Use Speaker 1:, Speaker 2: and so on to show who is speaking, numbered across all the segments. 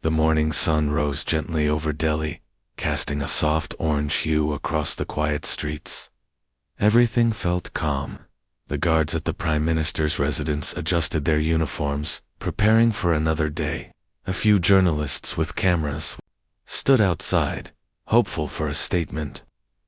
Speaker 1: The morning sun rose gently over Delhi, casting a soft orange hue across the quiet streets. Everything felt calm. The guards at the Prime Minister's residence adjusted their uniforms, preparing for another day. A few journalists with cameras stood outside, hopeful for a statement.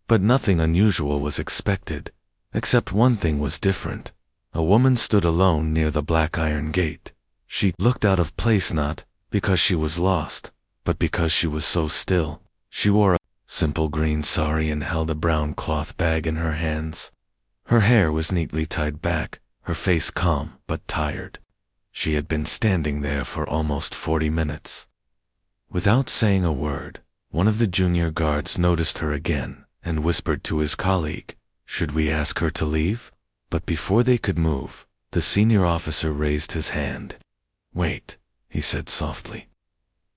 Speaker 1: But nothing unusual was expected, except one thing was different. A woman stood alone near the black iron gate. She looked out of place not because she was lost, but because she was so still. She wore a simple green sari and held a brown cloth bag in her hands. Her hair was neatly tied back, her face calm but tired. She had been standing there for almost 40 minutes. Without saying a word, one of the junior guards noticed her again and whispered to his colleague, "Should we ask her to leave?" But before they could move, the senior officer raised his hand. "Wait," he said softly.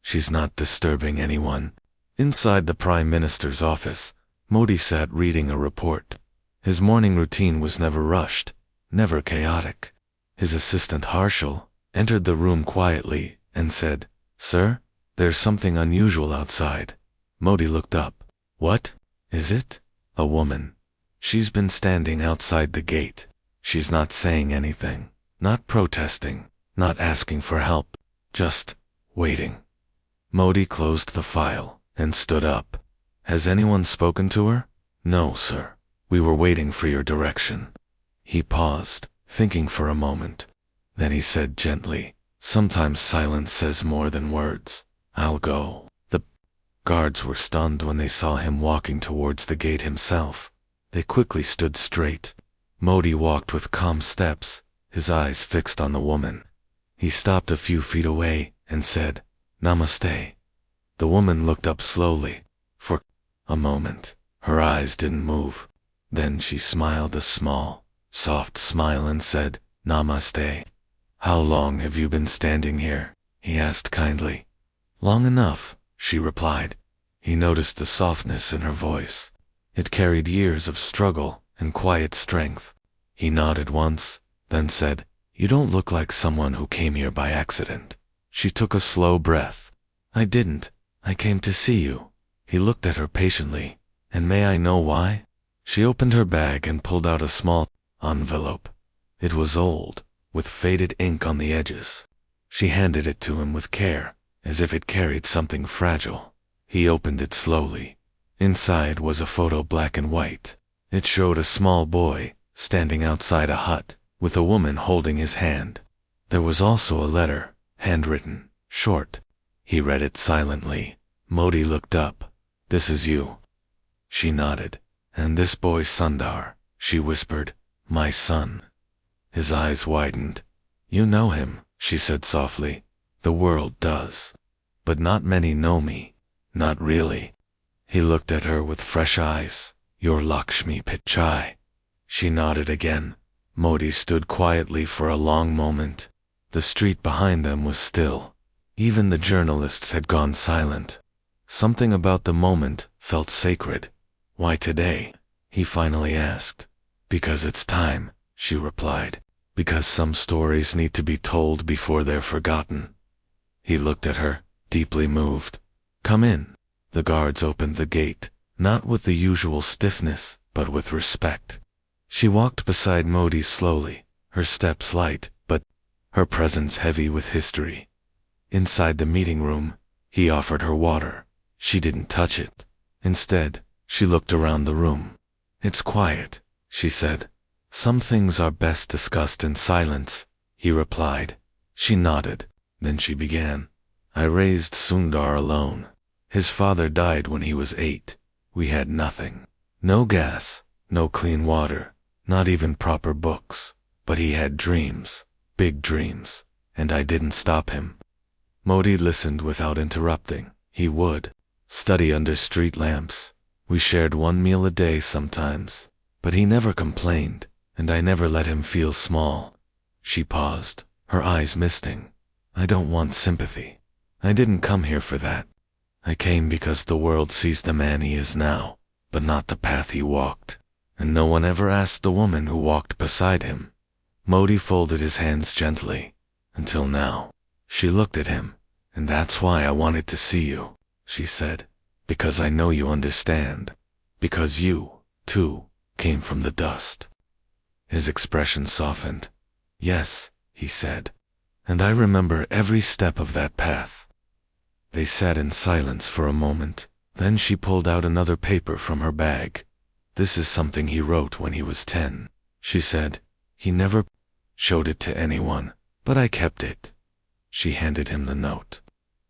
Speaker 1: "She's not disturbing anyone." Inside the Prime Minister's office, Modi sat reading a report. His morning routine was never rushed, never chaotic. His assistant Harshal entered the room quietly and said, "Sir, there's something unusual outside." Modi looked up. "What is it?" "A woman. She's been standing outside the gate. She's not saying anything, not protesting, not asking for help, just waiting." Modi closed the file and stood up. "Has anyone spoken to her?" "No, sir. We were waiting for your direction." He paused, thinking for a moment. Then he said gently, "Sometimes silence says more than words. I'll go." The guards were stunned when they saw him walking towards the gate himself. They quickly stood straight. Modi walked with calm steps, his eyes fixed on the woman. He stopped a few feet away and said, "Namaste." The woman looked up slowly. For a moment, her eyes didn't move. Then she smiled a small, soft smile and said, "Namaste." "How long have you been standing here?" he asked kindly. "Long enough," she replied. He noticed the softness in her voice. It carried years of struggle and quiet strength. He nodded once, then said, "You don't look like someone who came here by accident." She took a slow breath. "I didn't. I came to see you." He looked at her patiently. "And may I know why?" She opened her bag and pulled out a small envelope. It was old, with faded ink on the edges. She handed it to him with care, as if it carried something fragile. He opened it slowly. Inside was a photo, black and white. It showed a small boy standing outside a hut, with a woman holding his hand. There was also a letter, handwritten, short. He read it silently. Modi looked up. "This is you." She nodded. "And this boy Sundar," she whispered, "my son." His eyes widened. "You know him," she said softly. "The world does. But not many know me. Not really." He looked at her with fresh eyes. "You're Lakshmi Pichai." She nodded again. Modi stood quietly for a long moment. The street behind them was still. Even the journalists had gone silent. Something about the moment felt sacred. "Why today?" he finally asked. "Because it's time," she replied. "Because some stories need to be told before they're forgotten." He looked at her, deeply moved. "Come in." The guards opened the gate, not with the usual stiffness, but with respect. She walked beside Modi slowly, her steps light, but her presence heavy with history. Inside the meeting room, he offered her water. She didn't touch it. Instead, she looked around the room. "It's quiet," she said. "Some things are best discussed in silence," he replied. She nodded. Then she began. "I raised Sundar alone. His father died when he was 8. We had nothing. No gas, no clean water, not even proper books. But he had dreams, big dreams, and I didn't stop him." Modi listened without interrupting. He would study under street lamps. We shared one meal a day sometimes, but he never complained, and I never let him feel small. She paused, her eyes misting. "I don't want sympathy. I didn't come here for that. I came because the world sees the man he is now, but not the path he walked. And no one ever asked the woman who walked beside him." Modi folded his hands gently. "Until now." She looked at him, And that's why I wanted to see you, she said. Because I know you understand. Because you, too, came from the dust. His expression softened. Yes, he said. And I remember every step of that path. They sat in silence for a moment. Then she pulled out another paper from her bag. This is something he wrote when he was 10, she said. He never showed it to anyone, but I kept it. She handed him the note.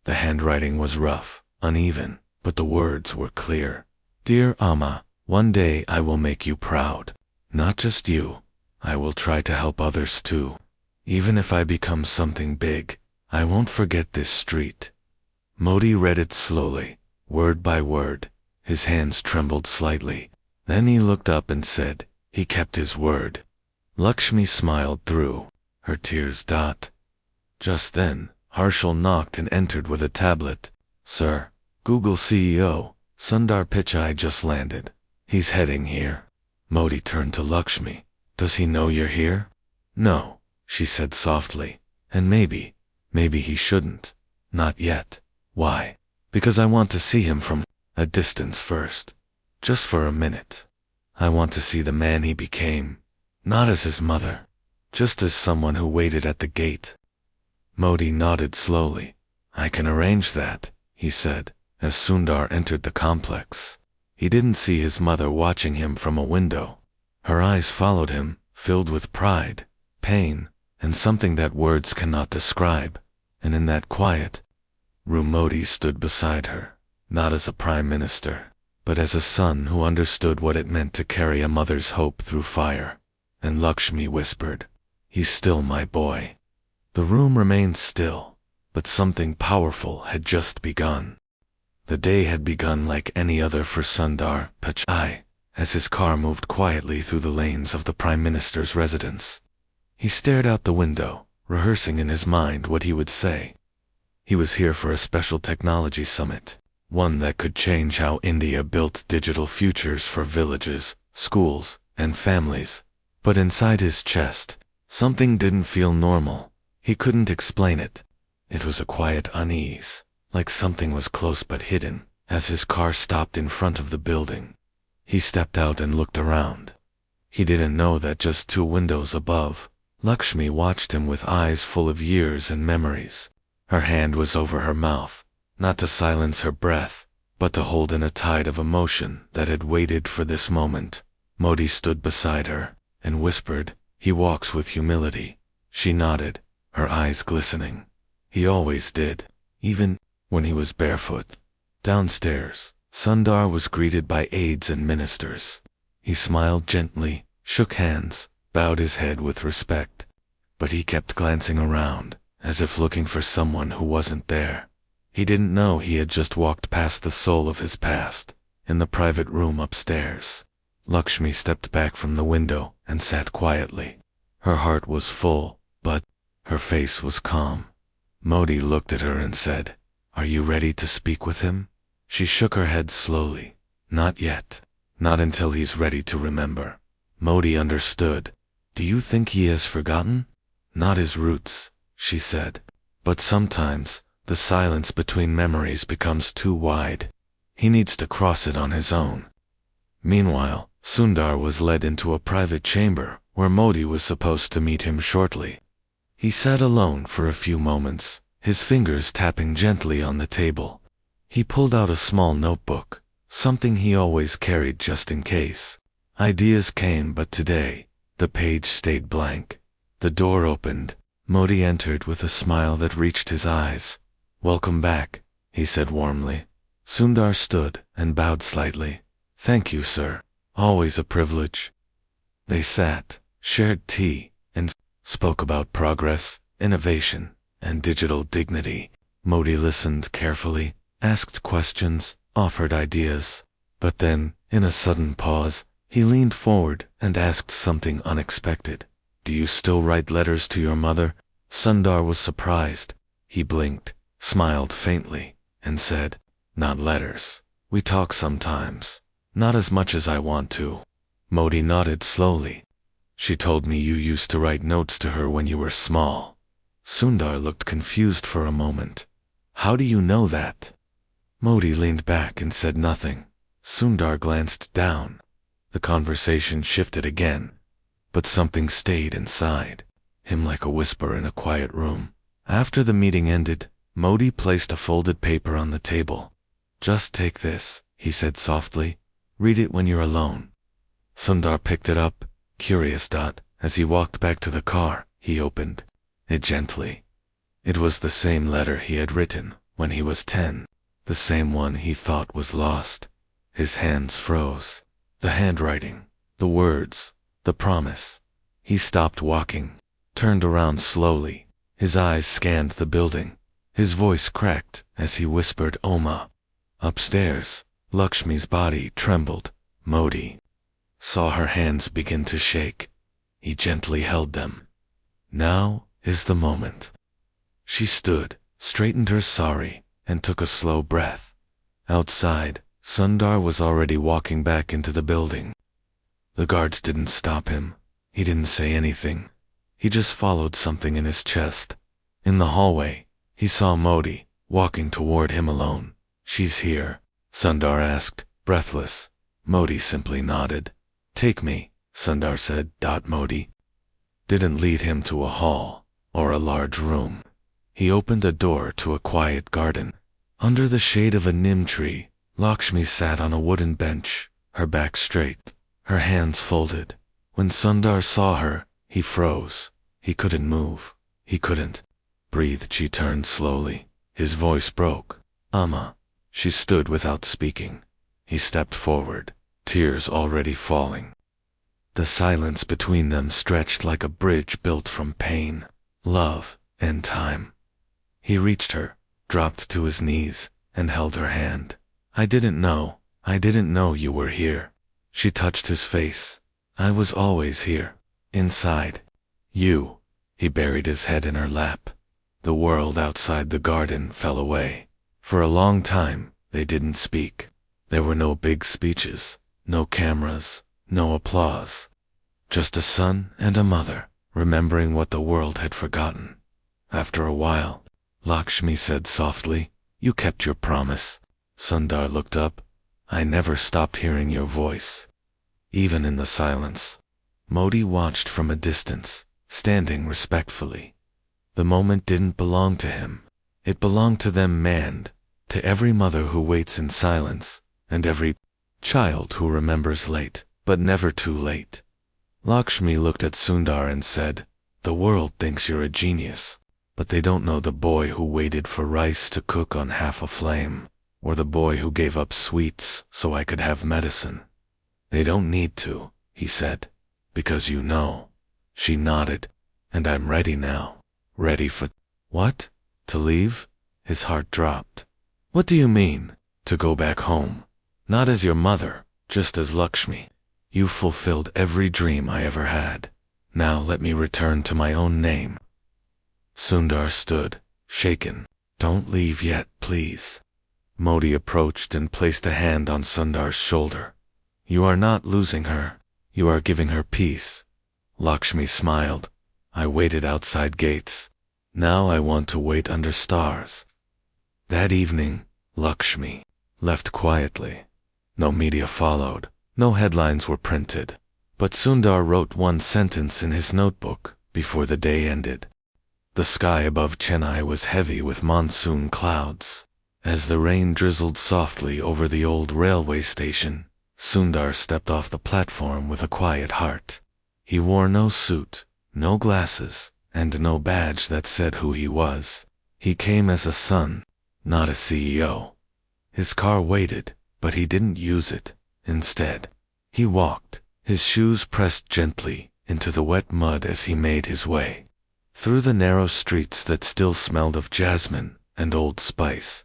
Speaker 1: The handwriting was rough, uneven, but the words were clear. Dear Amma, one day I will make you proud. Not just you. I will try to help others too. Even if I become something big, I won't forget this street. Modi read it slowly, word by word. His hands trembled slightly. Then he looked up and said, he kept his word. Lakshmi smiled through her tears. Just then, Harshal knocked and entered with a tablet. Sir, Google CEO, Sundar Pichai just landed. He's heading here. Modi turned to Lakshmi. Does he know you're here? No, she said softly. And maybe he shouldn't. Not yet. Why? Because I want to see him from a distance first. Just for a minute. I want to see the man he became. Not as his mother. Just as someone who waited at the gate. Modi nodded slowly. I can arrange that, he said, as Sundar entered the complex. He didn't see his mother watching him from a window. Her eyes followed him, filled with pride, pain, and something that words cannot describe. And in that quiet room Modi stood beside her, not as a prime minister, but as a son who understood what it meant to carry a mother's hope through fire. And Lakshmi whispered, he's still my boy. The room remained still, but something powerful had just begun. The day had begun like any other for Sundar Pichai, as his car moved quietly through the lanes of the Prime Minister's residence. He stared out the window, rehearsing in his mind what he would say. He was here for a special technology summit, one that could change how India built digital futures for villages, schools, and families. But inside his chest, something didn't feel normal. He couldn't explain it. It was a quiet unease, like something was close but hidden, as his car stopped in front of the building. He stepped out and looked around. He didn't know that just 2 windows above, Lakshmi watched him with eyes full of years and memories. Her hand was over her mouth, not to silence her breath, but to hold in a tide of emotion that had waited for this moment. Modi stood beside her and whispered, he walks with humility. She nodded, her eyes glistening. He always did, even when he was barefoot. Downstairs, Sundar was greeted by aides and ministers. He smiled gently, shook hands, bowed his head with respect. But he kept glancing around, as if looking for someone who wasn't there. He didn't know he had just walked past the soul of his past, in the private room upstairs. Lakshmi stepped back from the window and sat quietly. Her heart was full, but her face was calm. Modi looked at her and said, are you ready to speak with him? She shook her head slowly. Not yet. Not until he's ready to remember. Modi understood. Do you think he has forgotten? Not his roots, she said. But sometimes, the silence between memories becomes too wide. He needs to cross it on his own. Meanwhile, Sundar was led into a private chamber, where Modi was supposed to meet him shortly. He sat alone for a few moments, his fingers tapping gently on the table. He pulled out a small notebook, something he always carried just in case. Ideas came, but today, the page stayed blank. The door opened. Modi entered with a smile that reached his eyes. Welcome back, he said warmly. Sundar stood and bowed slightly. Thank you, sir. Always a privilege. They sat, shared tea, and spoke about progress, innovation, and digital dignity. Modi listened carefully, asked questions, offered ideas. But then, in a sudden pause, he leaned forward and asked something unexpected. Do you still write letters to your mother? Sundar was surprised. He blinked, smiled faintly, and said, not letters. We talk sometimes. Not as much as I want to. Modi nodded slowly. She told me you used to write notes to her when you were small. Sundar looked confused for a moment. How do you know that? Modi leaned back and said nothing. Sundar glanced down. The conversation shifted again, but something stayed inside him like a whisper in a quiet room. After the meeting ended, Modi placed a folded paper on the table. Just take this, he said softly. Read it when you're alone. Sundar picked it up, curious. As he walked back to the car, he opened it gently. It was the same letter he had written when he was 10, the same one he thought was lost. His hands froze. The handwriting, the words, the promise. He stopped walking, turned around slowly. His eyes scanned the building. His voice cracked as he whispered, Oma. Upstairs, Lakshmi's body trembled. Modi saw her hands begin to shake. He gently held them. Now is the moment. She stood, straightened her sari, and took a slow breath. Outside, Sundar was already walking back into the building. The guards didn't stop him. He didn't say anything. He just followed something in his chest. In the hallway, he saw Modi, walking toward him alone. She's here, Sundar asked, breathless. Modi simply nodded. Take me, Sundar said. Modi didn't lead him to a hall or a large room. He opened a door to a quiet garden. Under the shade of a neem tree, Lakshmi sat on a wooden bench, her back straight, her hands folded. When Sundar saw her, he froze. He couldn't move. He couldn't breathe. She turned slowly. His voice broke. Amma. She stood without speaking. He stepped forward, tears already falling. The silence between them stretched like a bridge built from pain, love, and time. He reached her, dropped to his knees, and held her hand. I didn't know you were here. She touched his face. I was always here, inside you. He buried his head in her lap. The world outside the garden fell away. For a long time, they didn't speak. There were no big speeches, no cameras, no applause. Just a son and a mother, remembering what the world had forgotten. After a while, Lakshmi said softly, You kept your promise. Sundar looked up. I never stopped hearing your voice. Even in the silence. Modi watched from a distance, standing respectfully. The moment didn't belong to him. It belonged to them, Mand, to every mother who waits in silence, and every child who remembers late, but never too late. Lakshmi looked at Sundar and said, The world thinks you're a genius, but they don't know the boy who waited for rice to cook on half a flame, or the boy who gave up sweets so I could have medicine. They don't need to, he said, because you know. She nodded, and I'm ready now. Ready for what? To leave? His heart dropped. What do you mean? To go back home? Not as your mother, just as Lakshmi. You fulfilled every dream I ever had. Now let me return to my own name. Sundar stood, shaken. Don't leave yet, please. Modi approached and placed a hand on Sundar's shoulder. You are not losing her. You are giving her peace. Lakshmi smiled. I waited outside gates. Now I want to wait under stars. That evening, Lakshmi left quietly. No media followed. No headlines were printed. But Sundar wrote one sentence in his notebook before the day ended. The sky above Chennai was heavy with monsoon clouds. As the rain drizzled softly over the old railway station, Sundar stepped off the platform with a quiet heart. He wore no suit, no glasses, and no badge that said who he was. He came as a son, not a CEO. His car waited, but he didn't use it. Instead, he walked, his shoes pressed gently into the wet mud as he made his way through the narrow streets that still smelled of jasmine and old spice.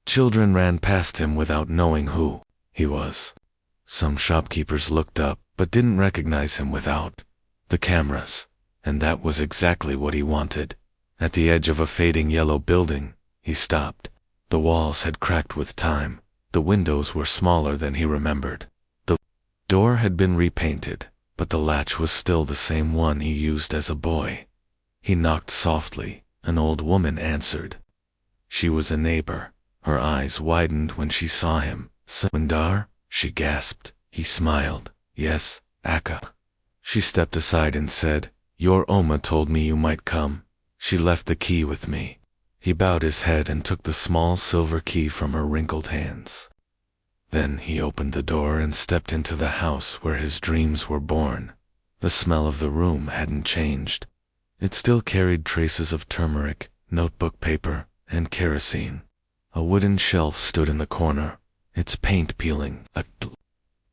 Speaker 1: Children ran past him without knowing who he was. Some shopkeepers looked up but didn't recognize him without the cameras, and that was exactly what he wanted. At the edge of a fading yellow building, he stopped. The walls had cracked with time. The windows were smaller than he remembered. The door had been repainted, but the latch was still the same one he used as a boy. He knocked softly. An old woman answered. She was a neighbor. Her eyes widened when she saw him. Sundar? She gasped. He smiled. Yes, Akka. She stepped aside and said, Your Oma told me you might come. She left the key with me. He bowed his head and took the small silver key from her wrinkled hands. Then he opened the door and stepped into the house where his dreams were born. The smell of the room hadn't changed. It still carried traces of turmeric, notebook paper, and kerosene. A wooden shelf stood in the corner, its paint peeling. A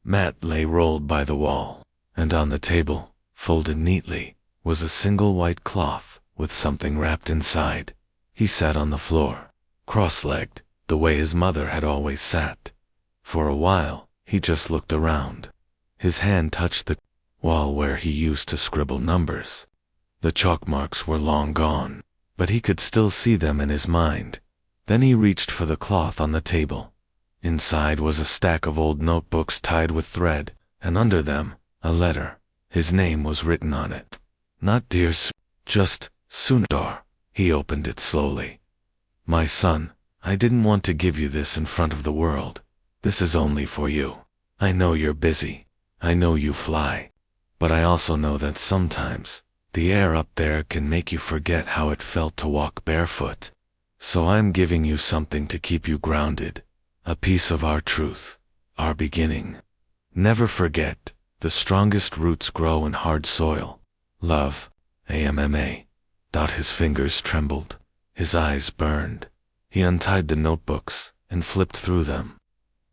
Speaker 1: mat lay rolled by the wall, and on the table, folded neatly, was a single white cloth with something wrapped inside. He sat on the floor, cross-legged, the way his mother had always sat. For a while, he just looked around. His hand touched the wall where he used to scribble numbers. The chalk marks were long gone, but he could still see them in his mind. Then he reached for the cloth on the table. Inside was a stack of old notebooks tied with thread, and under them, a letter. His name was written on it. Not Dear just Sundar. He opened it slowly. My son, I didn't want to give you this in front of the world. This is only for you. I know you're busy. I know you fly. But I also know that sometimes, the air up there can make you forget how it felt to walk barefoot. So I'm giving you something to keep you grounded. A piece of our truth. Our beginning. Never forget, the strongest roots grow in hard soil. Love. AMMA. His fingers trembled. His eyes burned. He untied the notebooks and flipped through them.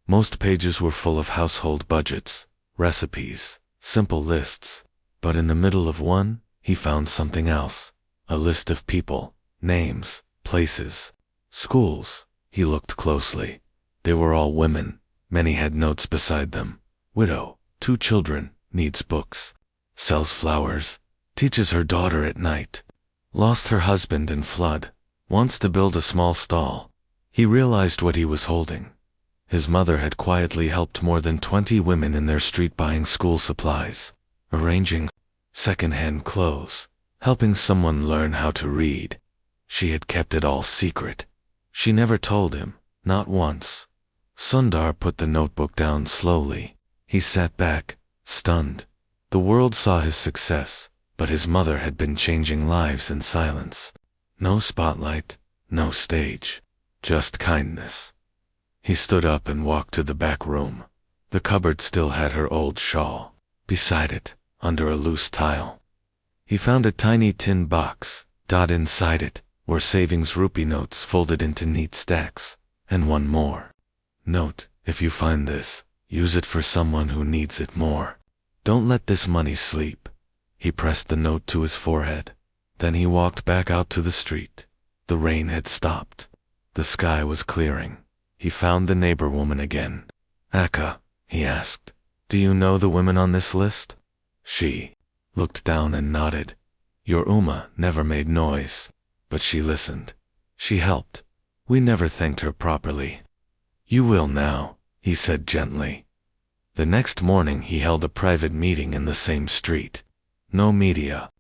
Speaker 1: Most pages were full of household budgets, recipes, simple lists. But in the middle of one, he found something else. A list of people, names, places, schools. He looked closely. They were all women. Many had notes beside them. Widow, 2 children, needs books. Sells flowers. Teaches her daughter at night. Lost her husband in flood. Wants to build a small stall. He realized what he was holding. His mother had quietly helped more than 20 women in their street buying school supplies, arranging second-hand clothes, helping someone learn how to read. She had kept it all secret. She never told him, not once. Sundar put the notebook down slowly. He sat back, stunned. The world saw his success, but his mother had been changing lives in silence. No spotlight, no stage, just kindness. He stood up and walked to the back room. The cupboard still had her old shawl. Beside it, under a loose tile, he found a tiny tin box. Inside it were savings rupee notes folded into neat stacks, and one more. Note, if you find this, use it for someone who needs it more. Don't let this money sleep. He pressed the note to his forehead. Then he walked back out to the street. The rain had stopped. The sky was clearing. He found the neighbor woman again. Akka, he asked, do you know the women on this list? She looked down and nodded. Your Uma never made noise, but she listened. She helped. We never thanked her properly. You will now, he said gently. The next morning he held a private meeting in the same street. No media,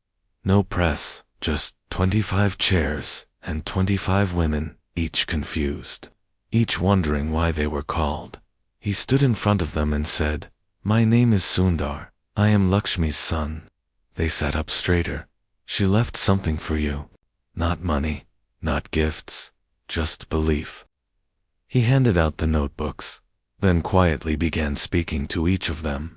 Speaker 1: no press, just 25 chairs and 25 women, each confused, each wondering why they were called. He stood in front of them and said, My name is Sundar. I am Lakshmi's son. They sat up straighter. She left something for you. Not money, not gifts, just belief. He handed out the notebooks, then quietly began speaking to each of them,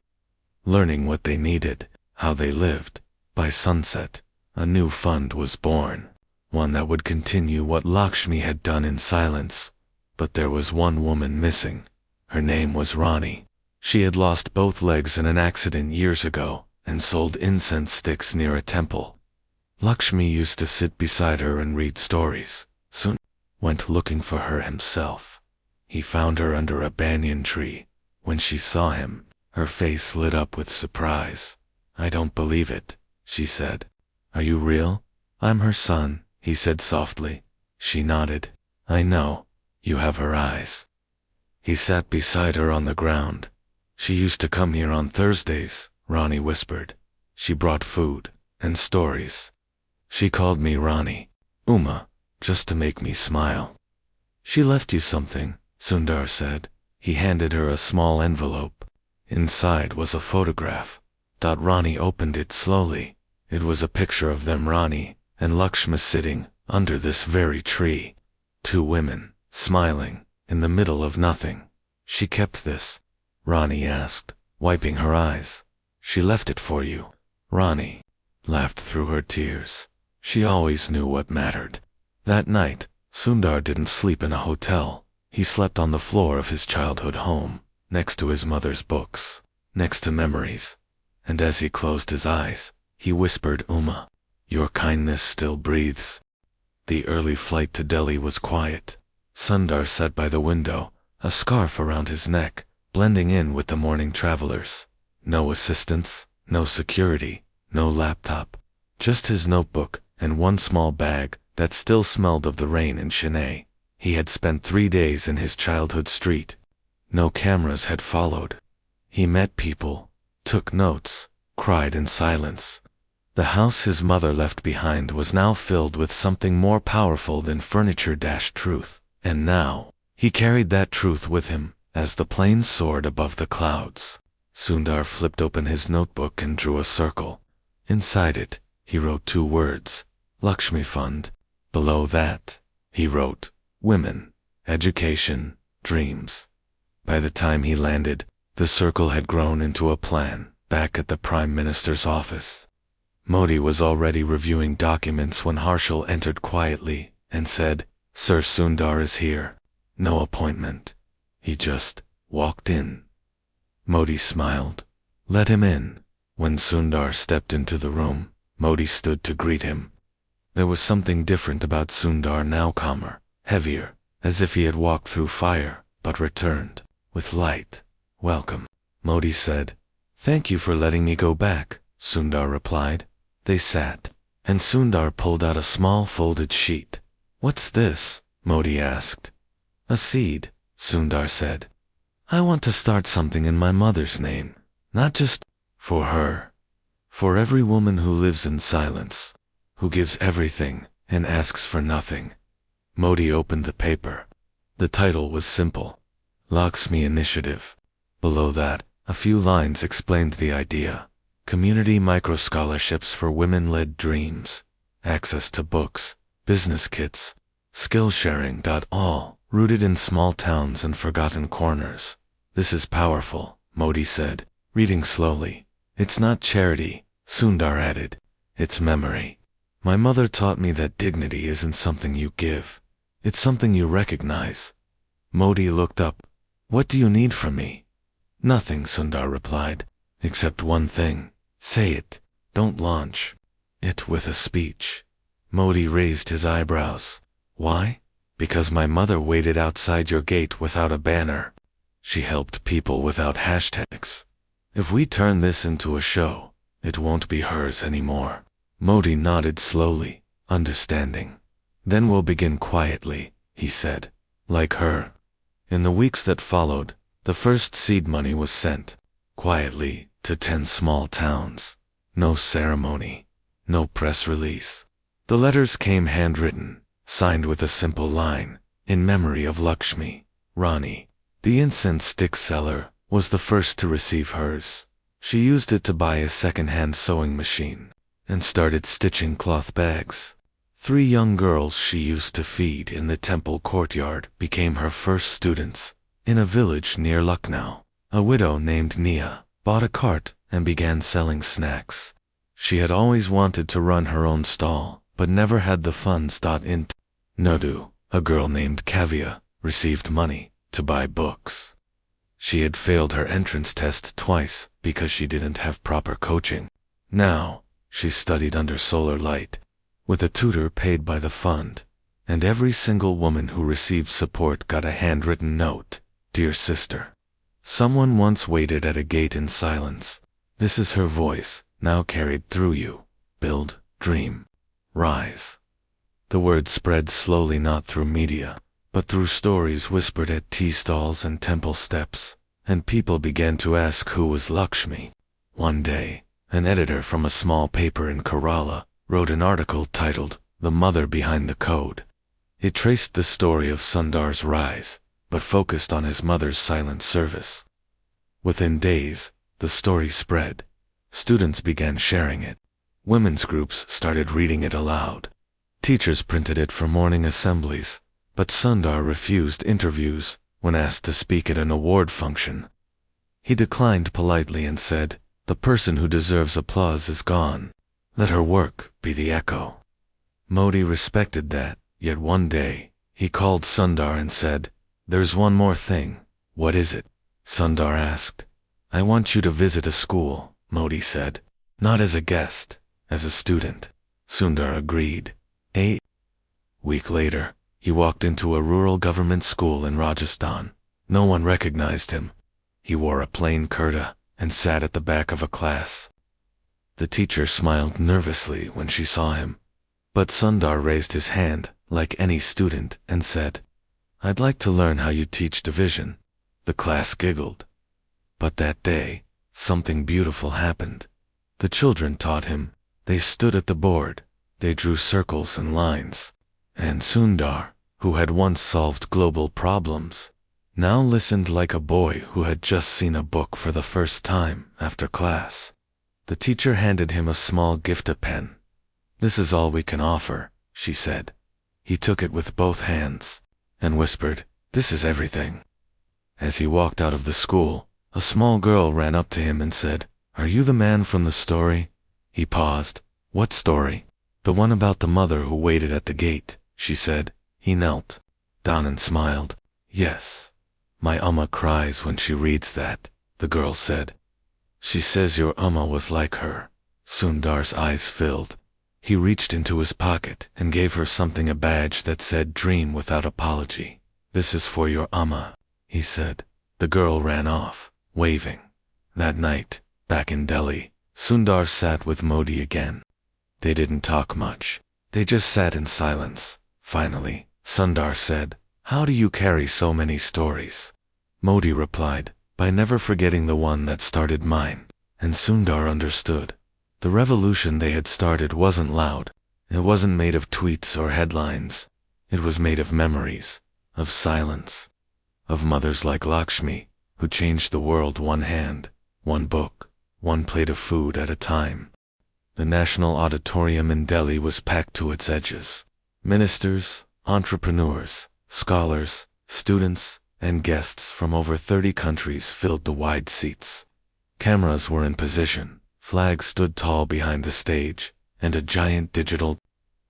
Speaker 1: learning what they needed, how they lived. By sunset, a new fund was born, one that would continue what Lakshmi had done in silence. But there was one woman missing. Her name was Rani. She had lost both legs in an accident years ago and sold incense sticks near a temple. Lakshmi used to sit beside her and read stories. Soon went looking for her himself. He found her under a banyan tree. When she saw him, her face lit up with surprise. I don't believe it, she said. Are you real? I'm her son, he said softly. She nodded. I know. You have her eyes. He sat beside her on the ground. She used to come here on Thursdays, Rani whispered. She brought food and stories. She called me Rani, Uma, just to make me smile. She left you something, Sundar said. He handed her a small envelope. Inside was a photograph. Rani opened it slowly. It was a picture of them, Rani and Lakshmi, sitting under this very tree. Two women, smiling, in the middle of nothing. She kept this? Rani asked, wiping her eyes. She left it for you. Rani laughed through her tears. She always knew what mattered. That night, Sundar didn't sleep in a hotel. He slept on the floor of his childhood home, next to his mother's books, next to memories. And as he closed his eyes, he whispered, Uma, your kindness still breathes. The early flight to Delhi was quiet. Sundar sat by the window, a scarf around his neck, blending in with the morning travelers. No assistants, no security, no laptop. Just his notebook and one small bag that still smelled of the rain in Chennai. He had spent 3 days in his childhood street. No cameras had followed. He met people, took notes, cried in silence. The house his mother left behind was now filled with something more powerful than furniture-truth. And now, he carried that truth with him, as the plane soared above the clouds. Sundar flipped open his notebook and drew a circle. Inside it, he wrote 2 words, Lakshmi Fund. Below that, he wrote, women, education, dreams. By the time he landed, the circle had grown into a plan. Back at the Prime Minister's office, Modi was already reviewing documents when Harshal entered quietly and said, Sir Sundar is here. No appointment. He just walked in. Modi smiled. Let him in. When Sundar stepped into the room, Modi stood to greet him. There was something different about Sundar now, calmer, heavier, as if he had walked through fire, but returned, with light. Welcome, Modi said. Thank you for letting me go back, Sundar replied. They sat, and Sundar pulled out a small folded sheet. What's this? Modi asked. A seed, Sundar said. I want to start something in my mother's name, not just for her. For every woman who lives in silence, who gives everything and asks for nothing. Modi opened the paper. The title was simple, Lakshmi Initiative. Below that, a few lines explained the idea. Community micro-scholarships for women-led dreams, access to books, business kits, skill sharing. All rooted in small towns and forgotten corners. This is powerful, Modi said, reading slowly. It's not charity, Sundar added. It's memory. My mother taught me that dignity isn't something you give. It's something you recognize. Modi looked up. What do you need from me? Nothing, Sundar replied, except one thing. Say it. Don't launch it with a speech. Modi raised his eyebrows. Why? Because my mother waited outside your gate without a banner. She helped people without hashtags. If we turn this into a show, it won't be hers anymore. Modi nodded slowly, understanding. Then we'll begin quietly, he said. Like her. In the weeks that followed, the first seed money was sent, quietly, to 10 small towns. No ceremony. No press release. The letters came handwritten, signed with a simple line, in memory of Lakshmi. Rani, the incense stick seller, was the first to receive hers. She used it to buy a second-hand sewing machine, and started stitching cloth bags. 3 young girls she used to feed in the temple courtyard became her first students. In a village near Lucknow, a widow named Nia bought a cart and began selling snacks. She had always wanted to run her own stall, but never had the funds. In Nodu, a girl named Kavya received money to buy books. She had failed her entrance test twice because she didn't have proper coaching. Now, she studied under solar light, with a tutor paid by the fund, and every single woman who received support got a handwritten note. Dear sister. Someone once waited at a gate in silence. This is her voice, now carried through you. Build, dream, rise. The word spread slowly, not through media, but through stories whispered at tea stalls and temple steps, and people began to ask who was Lakshmi. One day, an editor from a small paper in Kerala wrote an article titled, The Mother Behind the Code. It traced the story of Sundar's rise, but focused on his mother's silent service. Within days, the story spread. Students began sharing it. Women's groups started reading it aloud. Teachers printed it for morning assemblies, but Sundar refused interviews when asked to speak at an award function. He declined politely and said, "The person who deserves applause is gone. Let her work be the echo." Modi respected that, yet one day, he called Sundar and said, "There's one more thing." "What is it?" Sundar asked. "I want you to visit a school," Modi said. "Not as a guest, as a student." Sundar agreed. A week later, he walked into a rural government school in Rajasthan. No one recognized him. He wore a plain kurta and sat at the back of a class. The teacher smiled nervously when she saw him, but Sundar raised his hand, like any student, and said, "I'd like to learn how you teach division." The class giggled. But that day, something beautiful happened. The children taught him. They stood at the board. They drew circles and lines. And Sundar, who had once solved global problems, now listened like a boy who had just seen a book for the first time after class. The teacher handed him a small gift pen. "This is all we can offer," she said. He took it with both hands and whispered, "This is everything." As he walked out of the school, a small girl ran up to him and said, "Are you the man from the story?" He paused. "What story?" "The one about the mother who waited at the gate," she said. He knelt down and smiled. "Yes. My Amma cries when she reads that," the girl said. "She says your Amma was like her." Sundar's eyes filled. He reached into his pocket and gave her something, a badge that said "Dream without apology." "This is for your Amma," he said. The girl ran off, waving. That night, back in Delhi, Sundar sat with Modi again. They didn't talk much. They just sat in silence. Finally, Sundar said, "How do you carry so many stories?" Modi replied, "By never forgetting the one that started mine." And Sundar understood. The revolution they had started wasn't loud. It wasn't made of tweets or headlines. It was made of memories, of silence, of mothers like Lakshmi, who changed the world one hand, one book, one plate of food at a time. The National Auditorium in Delhi was packed to its edges. Ministers, entrepreneurs, scholars, students, and guests from over 30 countries filled the wide seats. Cameras were in position, flags stood tall behind the stage, and a giant digital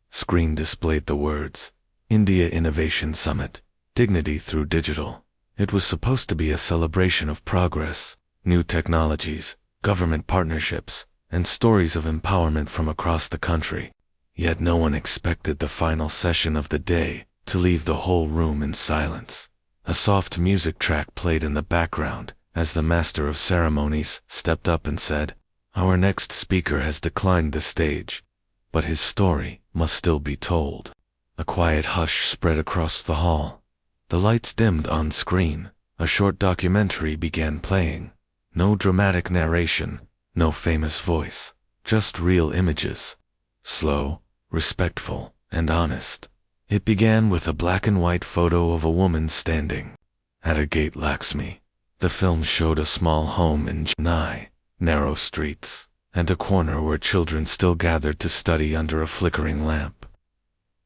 Speaker 1: screen displayed the words, "India Innovation Summit, Dignity Through Digital." It was supposed to be a celebration of progress, new technologies, government partnerships, and stories of empowerment from across the country. Yet no one expected the final session of the day to leave the whole room in silence. A soft music track played in the background as the master of ceremonies stepped up and said, "Our next speaker has declined the stage, but his story must still be told." A quiet hush spread across the hall. The lights dimmed on screen. A short documentary began playing. No dramatic narration, no famous voice, just real images. Slow, respectful, and honest. It began with a black and white photo of a woman standing at a gate. Lakshmi. The film showed a small home in Chennai, narrow streets, and a corner where children still gathered to study under a flickering lamp.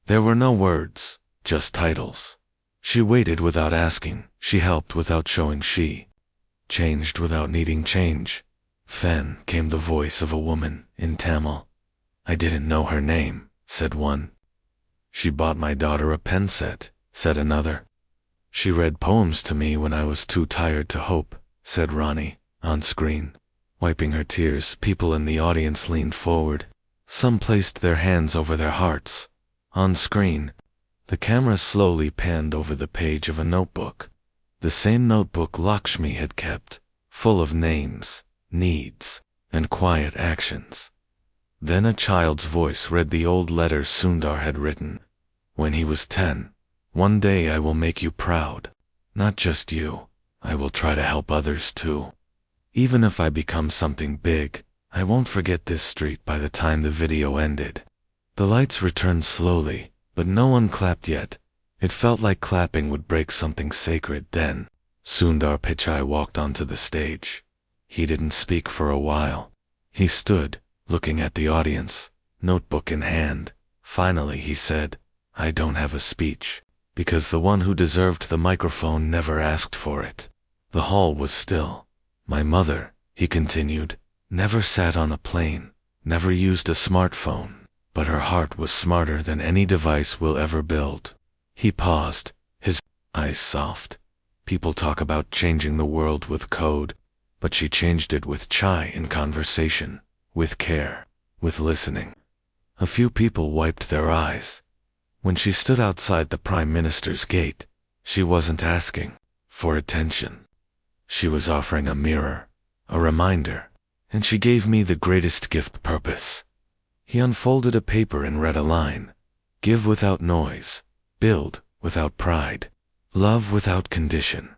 Speaker 1: There were no words, just titles. She waited without asking, she helped without showing, she changed without needing change. Then came the voice of a woman in Tamil. "I didn't know her name," said one. "She bought my daughter a pen set," said another. "She read poems to me when I was too tired to hope," said Ronnie, on screen. Wiping her tears, people in the audience leaned forward. Some placed their hands over their hearts. On screen, the camera slowly panned over the page of a notebook. The same notebook Lakshmi had kept, full of names, needs, and quiet actions. Then a child's voice read the old letters Sundar had written. When he was 10, "One day I will make you proud. Not just you, I will try to help others too. Even if I become something big, I won't forget this street." By the time the video ended, the lights returned slowly, but no one clapped yet. It felt like clapping would break something sacred. Then, Sundar Pichai walked onto the stage. He didn't speak for a while. He stood, looking at the audience, notebook in hand. Finally he said, "I don't have a speech, because the one who deserved the microphone never asked for it." The hall was still. "My mother," he continued, "never sat on a plane, never used a smartphone, but her heart was smarter than any device we'll ever build." He paused, his eyes soft. "People talk about changing the world with code, but she changed it with chai in conversation, with care, with listening." A few people wiped their eyes. When she stood outside the Prime Minister's gate, she wasn't asking for attention. She was offering a mirror, a reminder, and she gave me the greatest gift: purpose. He unfolded a paper and read a line: "Give without noise, build without pride, love without condition."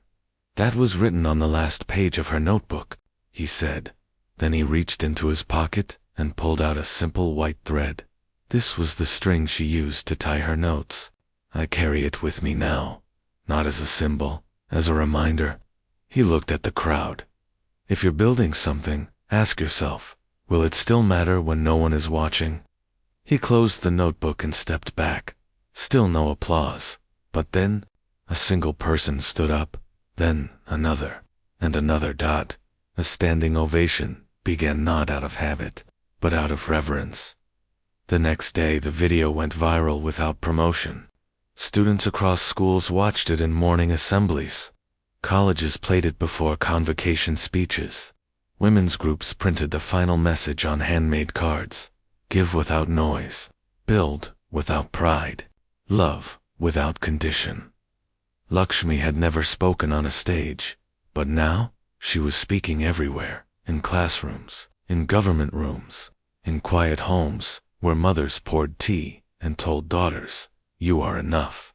Speaker 1: That was written on the last page of her notebook, he said. Then he reached into his pocket and pulled out a simple white thread. This was the string she used to tie her notes. "I carry it with me now, not as a symbol, as a reminder." He looked at the crowd. If you're building something, ask yourself, will it still matter when no one is watching? He closed the notebook and stepped back. Still no applause. But then, a single person stood up, then another, and another. A standing ovation began, not out of habit, but out of reverence. The next day the video went viral without promotion. Students across schools watched it in morning assemblies. Colleges played it before convocation speeches. Women's groups printed the final message on handmade cards: "Give without noise, build without pride, love without condition." Lakshmi had never spoken on a stage, but now she was speaking everywhere, in classrooms, in government rooms, in quiet homes, where mothers poured tea and told daughters, "You are enough."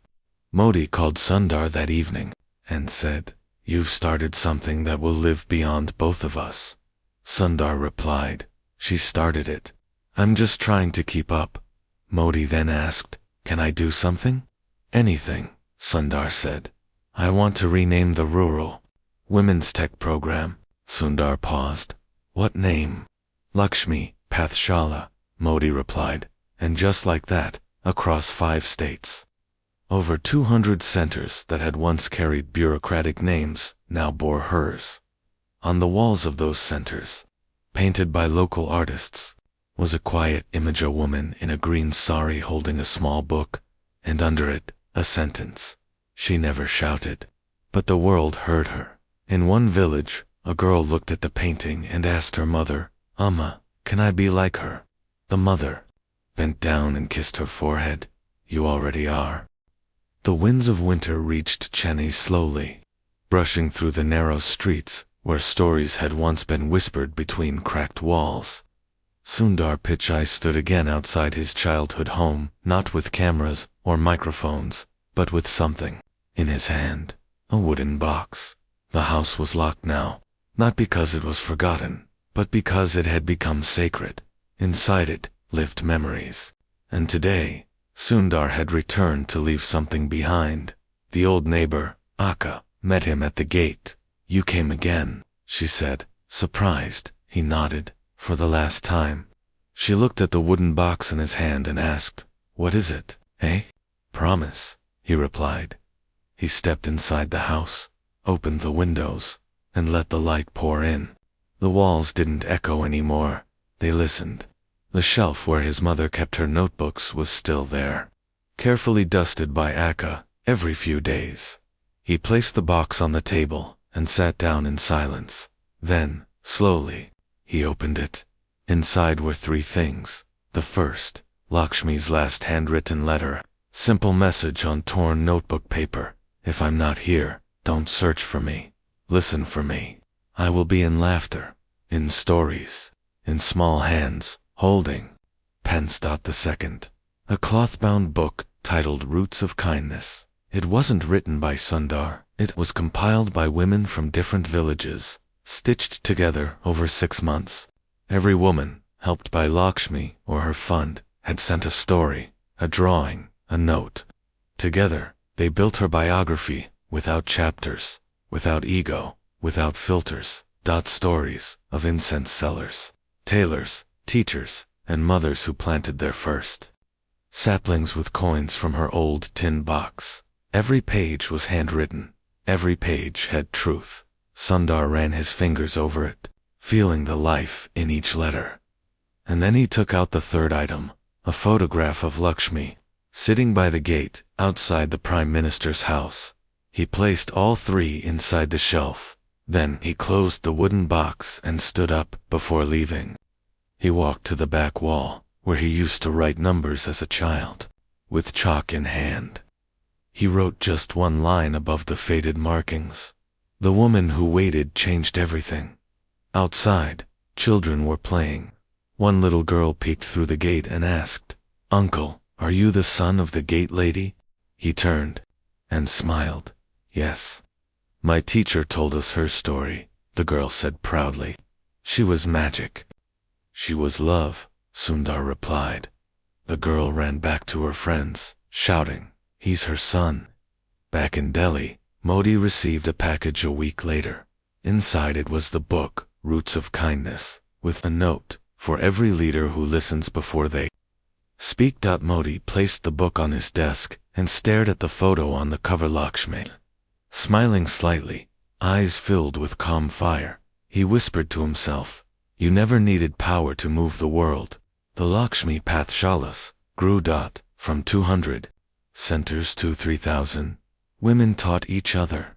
Speaker 1: Modi called Sundar that evening and said, "You've started something that will live beyond both of us." Sundar replied, "She started it. I'm just trying to keep up." Modi then asked, "Can I do something?" "Anything," Sundar said. "I want to rename the rural women's tech program." Sundar paused. "What name?" "Lakshmi Pathshala," Modi replied, and just like that, across 5 states. Over 200 centers that had once carried bureaucratic names now bore hers. On the walls of those centers, painted by local artists, was a quiet image: a woman in a green sari holding a small book, and under it, a sentence: "She never shouted, but the world heard her." In one village, a girl looked at the painting and asked her mother, "Amma, can I be like her?" The mother bent down and kissed her forehead. "You already are." The winds of winter reached Chennai slowly, brushing through the narrow streets where stories had once been whispered between cracked walls. Sundar Pichai stood again outside his childhood home, not with cameras or microphones, but with something in his hand: a wooden box. The house was locked now, not because it was forgotten, but because it had become sacred. Inside it lived memories. And today, Sundar had returned to leave something behind. The old neighbor, Akka, met him at the gate. "You came again," she said, surprised. He nodded. "For the last time." She looked at the wooden box in his hand and asked, "What is it, eh?" "Promise," he replied. He stepped inside the house, opened the windows, and let the light pour in. The walls didn't echo anymore. They listened. The shelf where his mother kept her notebooks was still there, carefully dusted by Akka every few days. He placed the box on the table and sat down in silence. Then, slowly, he opened it. Inside were 3 things. The first, Lakshmi's last handwritten letter, simple message on torn notebook paper: "If I'm not here, don't search for me. Listen for me. I will be in laughter, in stories, in small hands, holding pens." The second, a cloth-bound book titled Roots of Kindness. It wasn't written by Sundar. It was compiled by women from different villages, stitched together over 6 months. Every woman, helped by Lakshmi or her fund, had sent a story, a drawing, a note. Together, They built her biography, without chapters, without ego, without filters. Stories of incense sellers, tailors, teachers, and mothers who planted their first saplings with coins from her old tin box. Every page was handwritten. Every page had truth. Sundar ran his fingers over it, feeling the life in each letter. And then he took out the third item, a photograph of Lakshmi, sitting by the gate, outside the Prime Minister's house. He placed all three inside the shelf. Then he closed the wooden box and stood up before leaving. He walked to the back wall, where he used to write numbers as a child, with chalk in hand. He wrote just one line above the faded markings. The woman who waited changed everything. Outside, children were playing. One little girl peeked through the gate and asked, "Uncle, are you the son of the gate lady?" He turned and smiled. "Yes. My teacher told us her story," the girl said proudly. "She was magic." "She was love," Sundar replied. The girl ran back to her friends, shouting, "He's her son." Back in Delhi, Modi received a package a week later. Inside it was the book, Roots of Kindness, with a note, "For every leader who listens before they speak." Modi placed the book on his desk and stared at the photo on the cover. Lakshmi, smiling slightly, eyes filled with calm fire, he whispered to himself, "You never needed power to move the world." The Lakshmi Pathshalas grew. From 200 centers to 3,000. Women taught each other.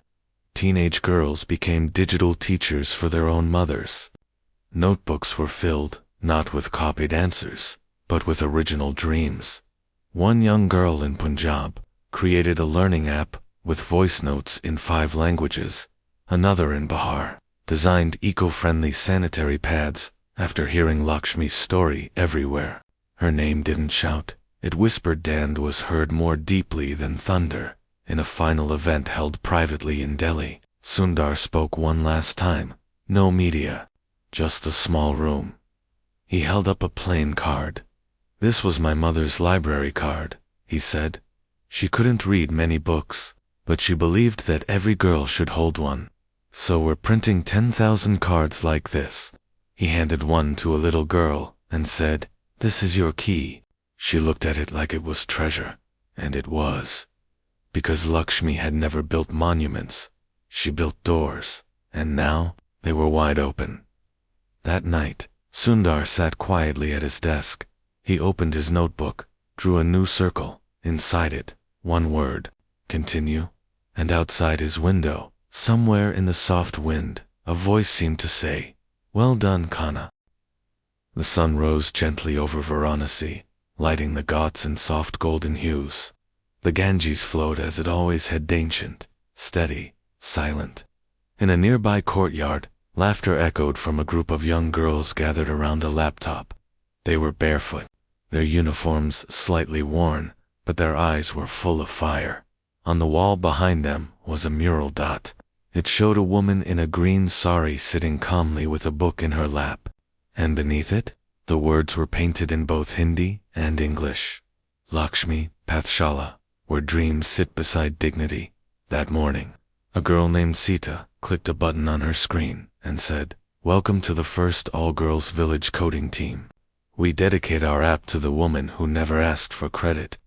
Speaker 1: Teenage girls became digital teachers for their own mothers. Notebooks were filled, not with copied answers, but with original dreams. One young girl in Punjab created a learning app with voice notes in 5 languages. Another in Bihar designed eco-friendly sanitary pads after hearing Lakshmi's story everywhere. Her name didn't shout, it whispered and was heard more deeply than thunder. In a final event held privately in Delhi, Sundar spoke one last time. No media, just a small room. He held up a plain card. "This was my mother's library card," he said. "She couldn't read many books, but she believed that every girl should hold one. So we're printing 10,000 cards like this." He handed one to a little girl and said, "This is your key." She looked at it like it was treasure, and it was. Because Lakshmi had never built monuments, she built doors, and now they were wide open. That night, Sundar sat quietly at his desk. He opened his notebook, drew a new circle. Inside it, one word, "Continue." And outside his window, somewhere in the soft wind, a voice seemed to say, "Well done, Kana." The sun rose gently over Varanasi, lighting the Ghats in soft golden hues. The Ganges flowed as it always had, ancient, steady, silent. In a nearby courtyard, laughter echoed from a group of young girls gathered around a laptop. They were barefoot, their uniforms slightly worn, but their eyes were full of fire. On the wall behind them was a mural. It showed a woman in a green sari sitting calmly with a book in her lap. And beneath it, the words were painted in both Hindi and English. Lakshmi Pathshala, where dreams sit beside dignity. That morning, a girl named Sita clicked a button on her screen and said, "Welcome to the first all-girls village coding team. We dedicate our app to the woman who never asked for credit."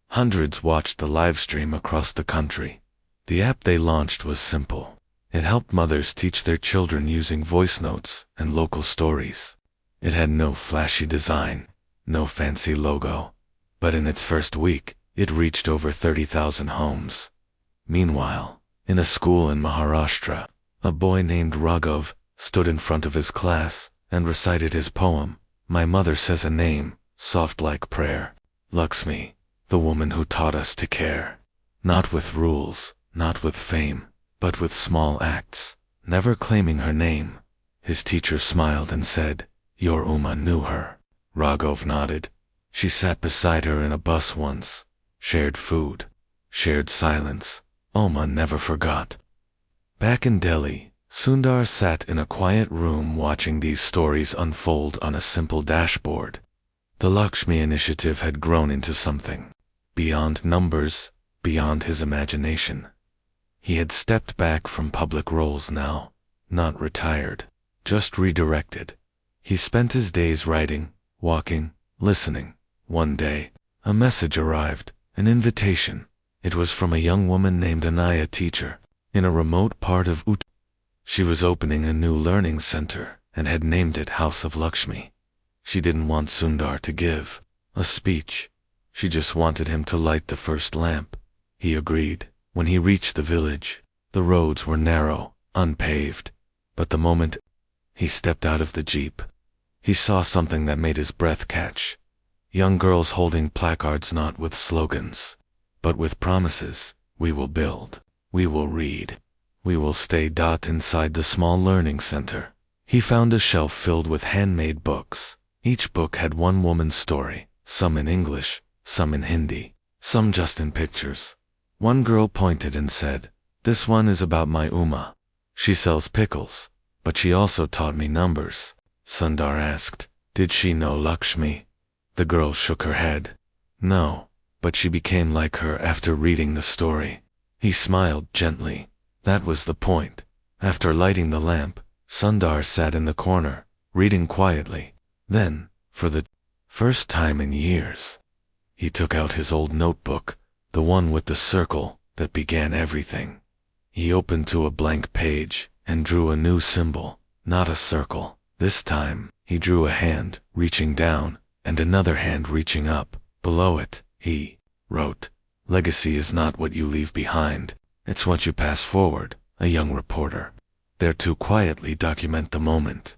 Speaker 1: Hundreds watched the live stream across the country. The app they launched was simple. It helped mothers teach their children using voice notes and local stories. It had no flashy design, no fancy logo. But in its first week, it reached over 30,000 homes. Meanwhile, in a school in Maharashtra, a boy named Raghav stood in front of his class and recited his poem, "My mother says a name, soft like prayer. Lakshmi, the woman who taught us to care. Not with rules, not with fame, but with small acts, never claiming her name." His teacher smiled and said, "Your Uma knew her." Raghav nodded. She sat beside her in a bus once, shared food, shared silence. Uma never forgot. Back in Delhi, Sundar sat in a quiet room watching these stories unfold on a simple dashboard. The Lakshmi initiative had grown into something beyond numbers, beyond his imagination. He had stepped back from public roles now, not retired, just redirected. He spent his days writing, walking, listening. One day, a message arrived, an invitation. It was from a young woman named Anaya, teacher, in a remote part of Uttar. She was opening a new learning center and had named it House of Lakshmi. She didn't want Sundar to give a speech. She just wanted him to light the first lamp. He agreed. When he reached the village, the roads were narrow, unpaved. But the moment he stepped out of the jeep, he saw something that made his breath catch. Young girls holding placards, not with slogans, but with promises. We will build. We will read. We will stay. Inside the small learning center, he found a shelf filled with handmade books. Each book had one woman's story, some in English, some in Hindi, some just in pictures. One girl pointed and said, "This one is about my Uma. She sells pickles, but she also taught me numbers." Sundar asked, "Did she know Lakshmi?" The girl shook her head. "No, but she became like her after reading the story." He smiled gently. That was the point. After lighting the lamp, Sundar sat in the corner, reading quietly. Then, for the first time in years, he took out his old notebook, the one with the circle that began everything. He opened to a blank page and drew a new symbol, not a circle. This time, he drew a hand reaching down and another hand reaching up. Below it, he wrote, "Legacy is not what you leave behind, it's what you pass forward." A young reporter, there to quietly document the moment,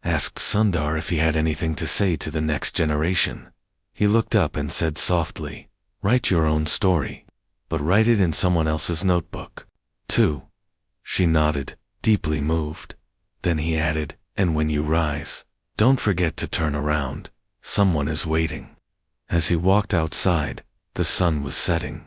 Speaker 1: asked Sundar if he had anything to say to the next generation. He looked up and said softly, "Write your own story, but write it in someone else's notebook, too." She nodded, deeply moved. Then he added, "And when you rise, don't forget to turn around. Someone is waiting." As he walked outside, the sun was setting.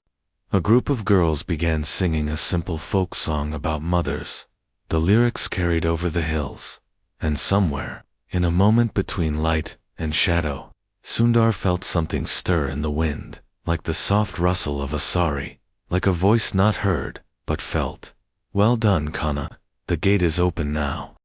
Speaker 1: A group of girls began singing a simple folk song about mothers. The lyrics carried over the hills, and somewhere, in a moment between light and shadow, Sundar felt something stir in the wind, like the soft rustle of a sari, like a voice not heard, but felt. "Well done, Kana. The gate is open now."